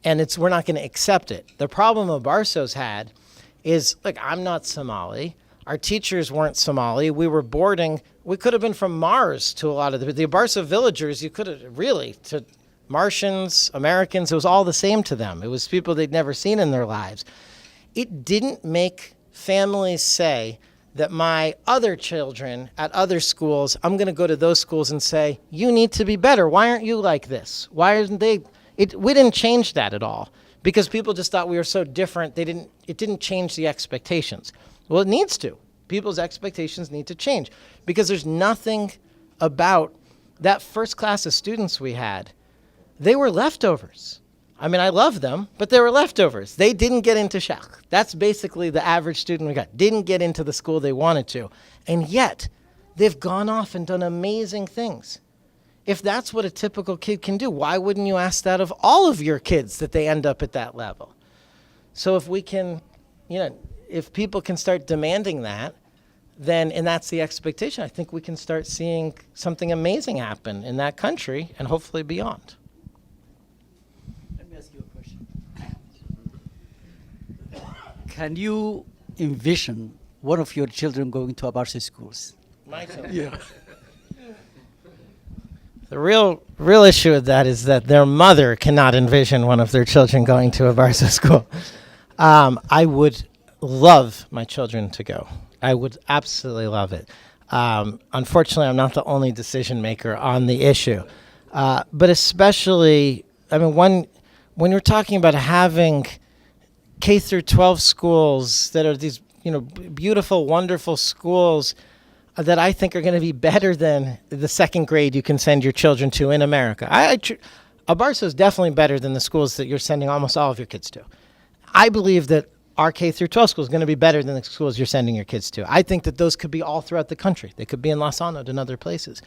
And we're not going to accept it. The problem Abaarso's had is, look, I'm not Somali. Our teachers weren't Somali. We were boarding. We could have been from Mars to a lot of the Abaarso villagers. You could have really, to Martians, Americans, it was all the same to them. It was people they'd never seen in their lives. It didn't make families say that my other children at other schools, I'm going to go to those schools and say, you need to be better. Why aren't you like this? Why aren't they? We didn't change that at all because people just thought we were so different. It didn't change the expectations. Well, it needs to. People's expectations need to change because there's nothing about that first class of students we had. They were leftovers. I mean, I love them, but they were leftovers. They didn't get into Sheikh. That's basically the average student we got. Didn't get into the school they wanted to. And yet, they've gone off and done amazing things. If that's what a typical kid can do, why wouldn't you ask that of all of your kids that they end up at that level? So if we can, if people can start demanding that, then, and that's the expectation, I think we can start seeing something amazing happen in that country and hopefully beyond. Can you envision one of your children going to Abaarso schools? My children. Yeah. The real issue with that is that their mother cannot envision one of their children going to Abaarso school. I would love my children to go. I would absolutely love it. Unfortunately, I'm not the only decision maker on the issue. But especially, when you're talking about having K through 12 schools that are these, beautiful, wonderful schools that I think are going to be better than the second grade you can send your children to in America. Abaarso is definitely better than the schools that you're sending almost all of your kids to. I believe that our K through 12 school is going to be better than the schools you're sending your kids to. I think that those could be all throughout the country. They could be in Las Anod and other places.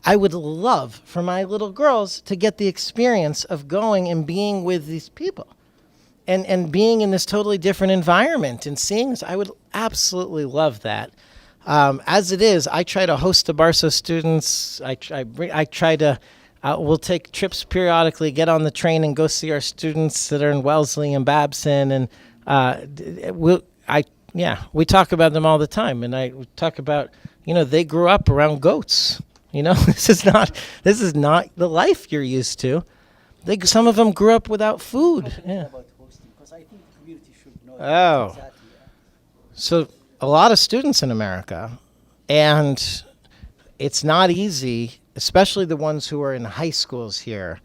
I would love for my little girls to get the experience of going and being with these people. And being in this totally different environment and seeing this, I would absolutely love that. As it is, I try to host Abaarso students. I try to, we'll take trips periodically, get on the train and go see our students that are in Wellesley and Babson. And we talk about them all the time. And I talk about, they grew up around goats. This is not the life you're used to. Some of them grew up without food. Yeah. Oh, so a lot of students in America, and it's not easy, especially the ones who are in high schools here,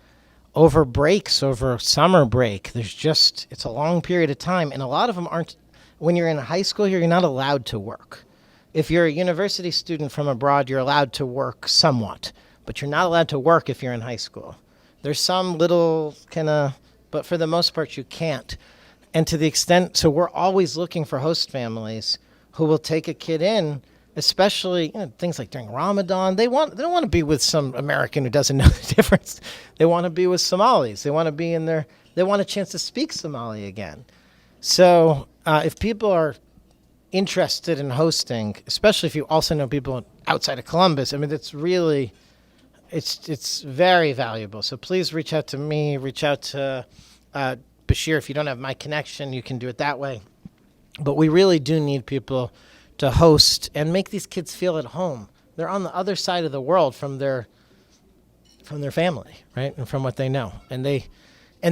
over breaks, over summer break. It's a long period of time, and a lot of them aren't, when you're in high school here, you're not allowed to work. If you're a university student from abroad, you're allowed to work somewhat, but you're not allowed to work if you're in high school. There's some little but for the most part, you can't. And to the extent, so we're always looking for host families who will take a kid in, especially things like during Ramadan. They don't want to be with some American who doesn't know the difference. They want to be with Somalis. They want to be they want a chance to speak Somali again. So if people are interested in hosting, especially if you also know people outside of Columbus, it's really, it's very valuable. So please reach out to me, reach out to Bashir. If you don't have my connection, you can do it that way. But we really do need people to host and make these kids feel at home. They're on the other side of the world from their their family, right, and from what they know, and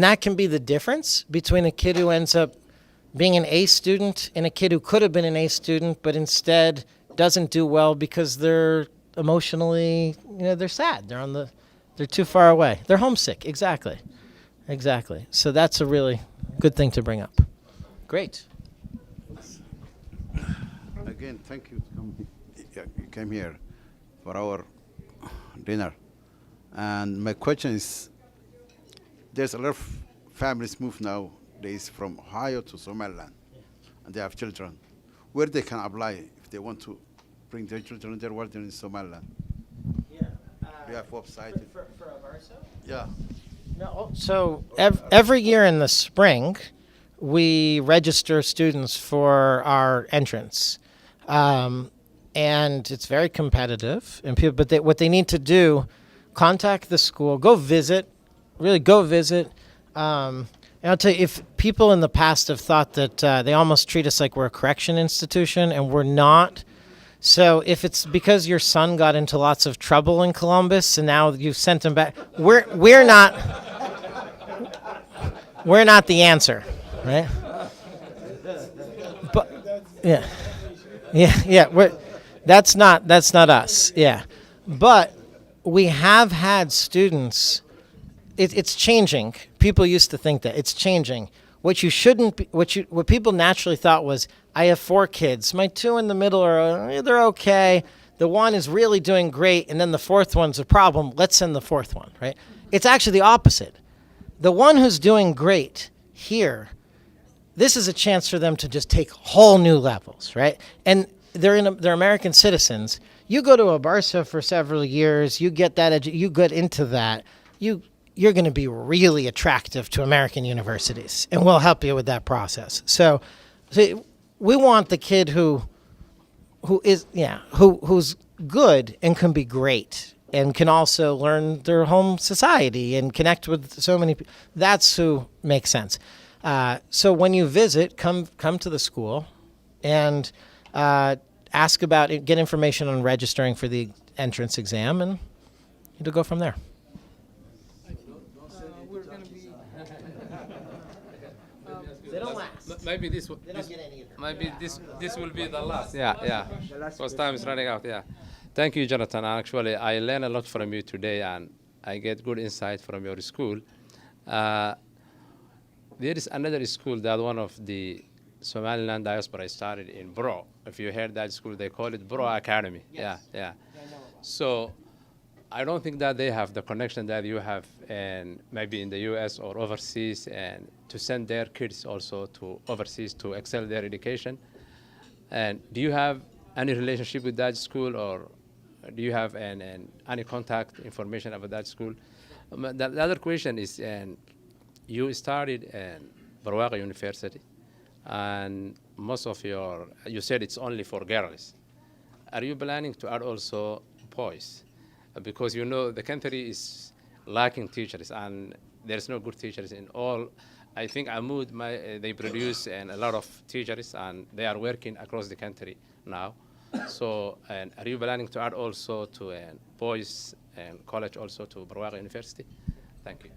that can be the difference between a kid who ends up being an A student and a kid who could have been an A student but instead doesn't do well because they're emotionally, they're sad. They're too far away. They're homesick. Exactly. So that's a really good thing to bring up. Great. Again, thank you. You came here for our dinner. And my question is, there's a lot of families move nowadays from Ohio to Somaliland, and they have children. Where they can apply if they want to bring their children there while they're in Somaliland? Yeah. Do you have website? For Abaarso? Yeah. No. So every year in the spring, we register students for our entrance. And it's very competitive. And people, but what they need to do, contact the school, go visit. And I'll tell you, if people in the past have thought that they almost treat us like we're a correction institution, and we're not. So if it's because your son got into lots of trouble in Columbus and now you've sent him back, we're not the answer, right? But yeah. That's not us. Yeah, but we have had students. It's changing. People used to think that it's changing. What you shouldn't be, what people naturally thought was, I have 4 kids. My 2 in the middle they're okay. The one is really doing great, and then the 4th one's a problem. Let's send the 4th one, right? It's actually the opposite. The one who's doing great here, this is a chance for them to just take whole new levels, right? And they're American citizens. You go to Abaarso for several years, you get that, you get into that, you're going to be really attractive to American universities, and we'll help you with that process. So we want the kid who's good and can be great and can also learn their home society and connect with so many people. That's who makes sense. So when you visit, come to the school and ask about it, get information on registering for the entrance exam, and it'll go from there. They don't last. Maybe this will be the last. Yeah. Because time is running out. Yeah. Thank you, Jonathan. Actually, I learned a lot from you today, and I get good insight from your school. There is another school that one of the Somaliland diaspora started in Bro. If you heard that school, they call it Bro Academy. Yes. Yeah. So I don't think that they have the connection that you have, and maybe in the U.S. or overseas, and to send their kids also to overseas to excel their education. And do you have any relationship with that school, or do you have any contact information about that school? The other question is, you started in Barwaqa University, and most of you said it's only for girls. Are you planning to add also boys? Because the country is lacking teachers, and there's no good teachers in all. I think Amud, they produce a lot of teachers, and they are working across the country now. So, are you planning to add also to boys and college also to Barwaqa University? Thank you.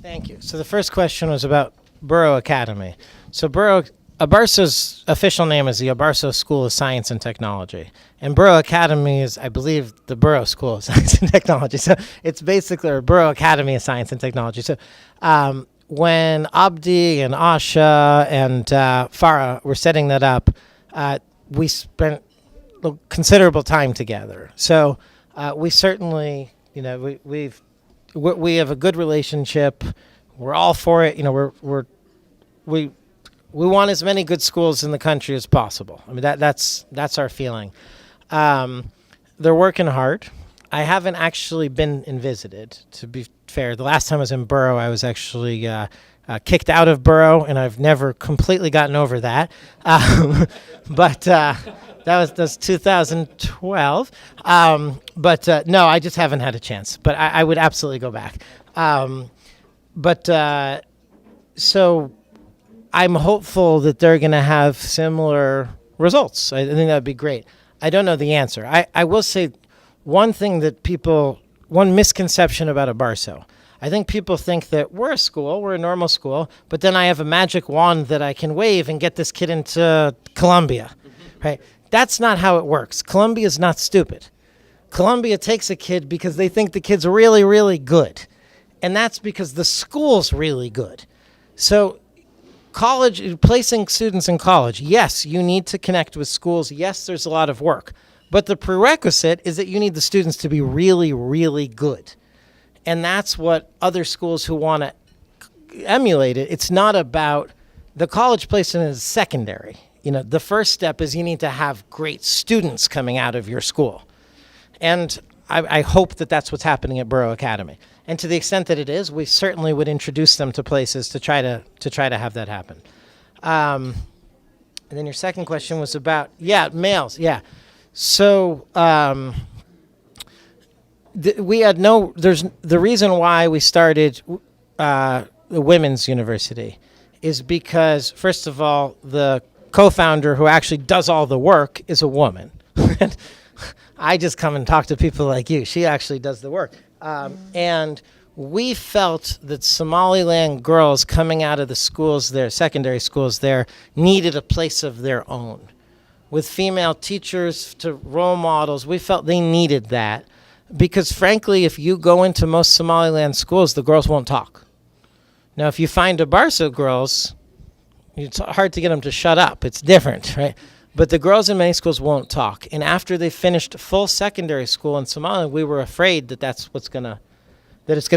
Thank you. So the first question was about Borough Academy. So Abaarso's official name is the Abaarso School of Science and Technology. And Borough Academy is, I believe, the Borough School of Science and Technology. So it's basically a Borough Academy of Science and Technology. So when Abdi and Asha and Farah were setting that up, we spent considerable time together. So we certainly, we have a good relationship. We're all for it. We want as many good schools in the country as possible. I mean, that's our feeling. They're working hard. I haven't actually been and visited, to be fair. The last time I was in Borough, I was actually kicked out of Borough, and I've never completely gotten over that. But that was 2012. No, I just haven't had a chance. But I would absolutely go back. So I'm hopeful that they're going to have similar results. I think that would be great. I don't know the answer. I will say one thing that people one misconception about Abaarso. I think people think that we're a school, we're a normal school, but then I have a magic wand that I can wave and get this kid into Columbia, right? That's not how it works. Columbia is not stupid. Columbia takes a kid because they think the kid's really, really good. And that's because the school's really good. So college, placing students in college, yes, you need to connect with schools. Yes, there's a lot of work. But the prerequisite is that you need the students to be really, really good. And that's what other schools who want to emulate it, it's not about, the college placement is secondary. You know, the first step is you need to have great students coming out of your school. And I hope that that's what's happening at Borough Academy. And to the extent that it is, we certainly would introduce them to places to try to have that happen. And then your second question was about, males, So we had the reason why we started the Women's University is because, first of all, the co-founder who actually does all the work is a woman. I just come and talk to people like you. She actually does the work. And we felt that Somaliland girls coming out of the schools there, secondary schools there, needed a place of their own. With female teachers to role models, we felt they needed that. Because frankly, if you go into most Somaliland schools, the girls won't talk. Now, if you find Abaarso girls, it's hard to get them to shut up. It's different, right? But the girls in many schools won't talk. And after they finished full secondary school in Somalia, we were afraid that that it's going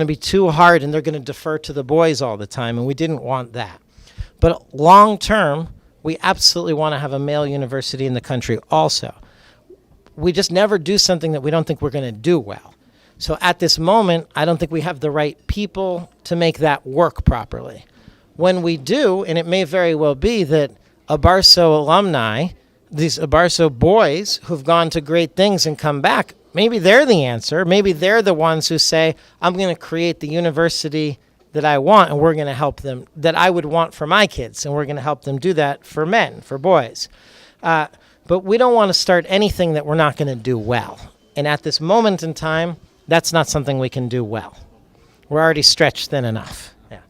to be too hard and they're going to defer to the boys all the time. And we didn't want that. But long term, we absolutely want to have a male university in the country also. We just never do something that we don't think we're going to do well. So at this moment, I don't think we have the right people to make that work properly. When we do, and it may very well be that Abaarso alumni, these Abaarso boys who've gone to great things and come back, maybe they're the answer. Maybe they're the ones who say, I'm going to create the university that I want, and we're going to help them, that I would want for my kids, and we're going to help them do that for men, for boys. But we don't want to start anything that we're not going to do well. And at this moment in time, that's not something we can do well. We're already stretched thin enough. Yeah.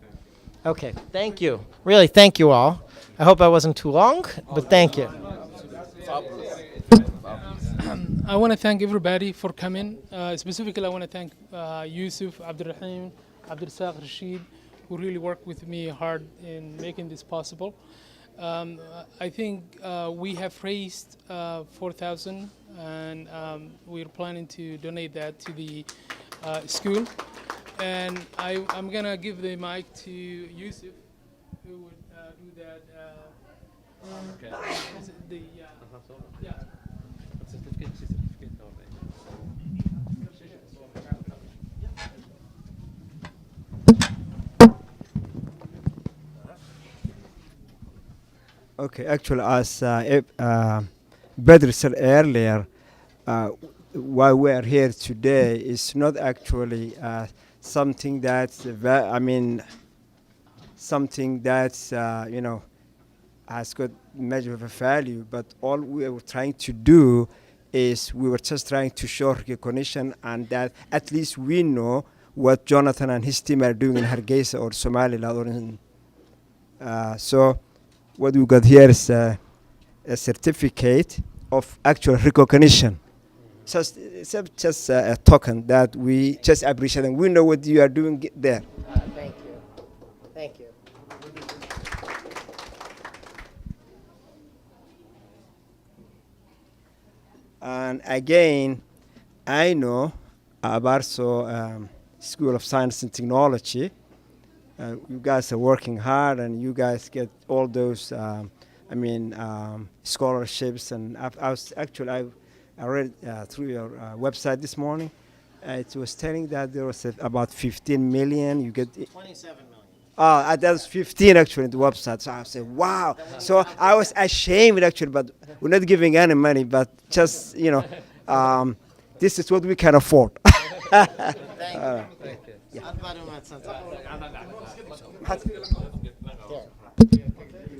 Okay, thank you. Really, thank you all. I hope I wasn't too long, but thank you. I want to thank everybody for coming. Specifically, I want to thank Yusuf, Abdurrahim, Abdulsaq, Rashid, who really worked with me hard in making this possible. I think we have raised 4,000, and we're planning to donate that to the school. And I'm gonna give the mic to Yusuf, who would do that. Okay, actually, as Bedr said earlier, why we are here today is not actually something that's, something that's, has got measure of value, but all we were trying to do is we were just trying to show recognition, and that at least we know what Jonathan and his team are doing in Hargeisa or Somaliland. Or in, so what we got here is a certificate of actual recognition. Just a token that we just appreciate, and we know what you are doing there. Thank you. Thank you. And again, I know Abaarso School of Science and Technology. You guys are working hard, and you guys get all those, scholarships. And I read through your website this morning. It was telling that there was about 15 million. You get 27 million. Oh, that's 15 actually in the website. So I said, wow. So I was ashamed actually, but we're not giving any money, but just, this is what we can afford. Thank you. Yeah.